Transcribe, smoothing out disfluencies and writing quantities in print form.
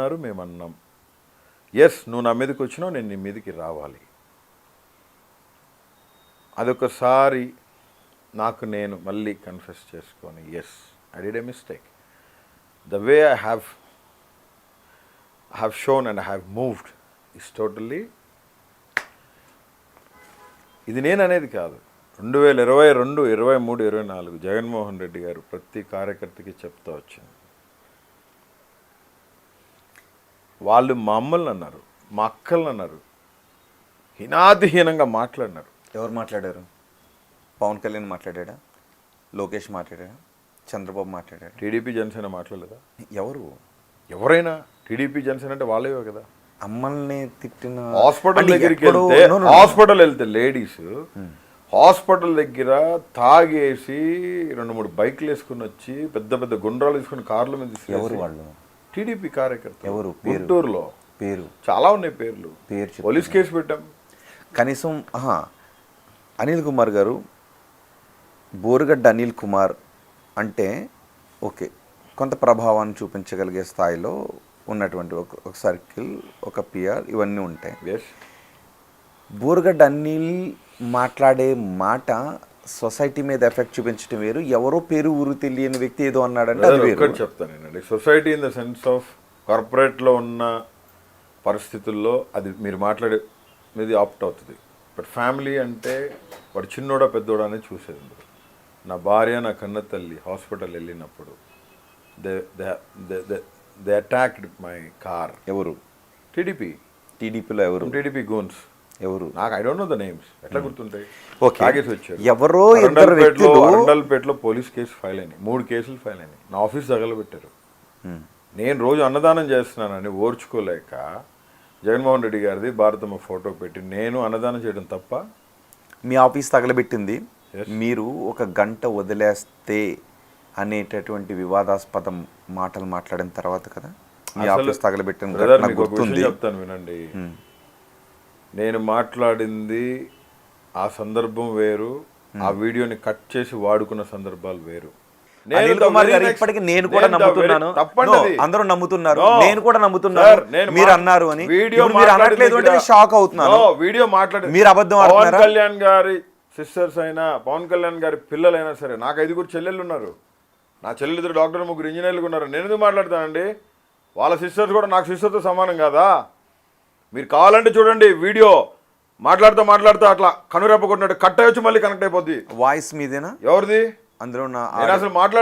అన్నారు, మేము అన్నాం. ఎస్, నువ్వు నా మీదకి వచ్చినావు, నేను నీ మీదకి రావాలి. అదొకసారి నాకు నేను మళ్ళీ కన్ఫెస్ చేసుకొని, yes, I did a mistake. The way I have shown and I have moved is totally, ఇది నేను అనేది కాదు, 2022, 23, 24 జగన్మోహన్ రెడ్డి గారు ప్రతి కార్యకర్తకి చెప్తా వచ్చింది. వాళ్ళు మా అమ్మల్ని అన్నారు, మా అక్కల్ని అన్నారు, హీనాతిహీనంగా మాట్లాడినారు. ఎవరు మాట్లాడారు? పవన్ కళ్యాణ్ మాట్లాడా? లోకేష్ మాట్లాడా? చంద్రబాబు మాట్లాడాడు? టీడీపీ జనసేన మాట్లాడలేదా? ఎవరు? ఎవరైనా టీడీపీ జనసేన అంటే వాళ్ళేవే కదా. అమ్మల్ని తిట్టిన హాస్పిటల్ దగ్గరికి వెళ్తే, హాస్పిటల్ వెళ్తే లేడీస్ హాస్పిటల్ దగ్గర తాగేసి 2-3 బైక్లు వేసుకుని వచ్చి పెద్ద పెద్ద గుండ్రాలు తీసుకుని కార్ల మీద ఎవరు వాళ్ళు? టీడీపీ కార్యకర్త. ఎవరు? గుంటూరులో పేరు చాలా ఉన్నాయి పేర్లు. పోలీస్ కేసు పెట్టాం. కనీసం అనిల్ కుమార్ గారు, బోరుగడ్డ అనిల్ కుమార్ అంటే ఓకే, కొంత ప్రభావాన్ని చూపించగలిగే స్థాయిలో ఉన్నటువంటి ఒక సర్కిల్, ఒక పిఆర్, ఇవన్నీ ఉంటాయి. బోరుగడ్డ అనిల్ మాట్లాడే మాట సొసైటీ మీద ఎఫెక్ట్ చూపించడం వేరు. ఎవరో పేరు ఊరు తెలియని వ్యక్తి ఏదో అన్నాడంటే అది వేరు. చెప్తానండి, society in the sense of కార్పొరేట్లో ఉన్న పరిస్థితుల్లో అది మీరు మాట్లాడే మీది ఆప్ట్ అవుతుంది. బట్ ఫ్యామిలీ అంటే వాడు చిన్నోడా పెద్దోడా అనేది చూసేది. నా భార్య, నా కన్న తల్లి హాస్పిటల్ వెళ్ళినప్పుడు దే అటాక్డ్ మై కార్. ఎవరు? టీడీపీలో ఎవరు? TDP goons. ఎవరు? నాకు I don't know the names, ఎట్లా గుర్తుంటాయి? తాగేసి వచ్చారు. ఎవరో అరండల్పేటలో పోలీస్ కేసు ఫైల్ అయినాయి, 3 కేసులు ఫైల్ అయినాయి. నా ఆఫీస్ తగలబెట్టారు. నేను రోజు అన్నదానం చేస్తున్నానని ఓర్చుకోలేక జగన్మోహన్ రెడ్డి గారిది భారతమ్మ ఫోటో పెట్టి నేను అన్నదానం చేయడం తప్ప? మీ ఆఫీస్ తగలబెట్టింది మీరు ఒక గంట వదిలేస్తే అనేటటువంటి వివాదాస్పద మాటలు మాట్లాడిన తర్వాత కదా. మీ ఆఫీస్ తగలబెట్టిన గుర్తుంది. చెప్తాను వినండి. నేను మాట్లాడింది ఆ సందర్భం వేరు, ఆ వీడియోని కట్ చేసి వాడుకున్న సందర్భాలు వేరు. ఇప్పటికీ నేను కూడా నమ్ముతున్నాను, అందరూ నమ్ముతున్నారు, నేను కూడా నమ్ముతున్నాను మీరు అన్నారు అని. మీరు అనట్లేదు అంటే షాక్ అవుతున్నాను. వీడియో మాట్లాడి మీరు అబద్ధం పవన్ కళ్యాణ్ గారి సిస్టర్స్ అయినా, పవన్ కళ్యాణ్ గారి పిల్లలైనా సరే, నాకు 5 చెల్లెళ్ళు ఉన్నారు. నా చెల్లెలు 2 డాక్టర్లు, 3 ఇంజనీర్లు ఉన్నారు. నేను ఎందుకు మాట్లాడతానండి? వాళ్ళ సిస్టర్స్ కూడా నాకు సిస్టర్తో సమానం కాదా? మీరు కావాలంటే చూడండి వీడియో. మాట్లాడుతూ అట్లా కనురెప్ప కొట్టినట్టు కట్ అయ్యొచ్చు, మళ్ళీ కనెక్ట్ అయిపోద్ది. వాయిస్ మీదేనా? ఎవరిది? అందులో నేను అసలు మాట్లాడ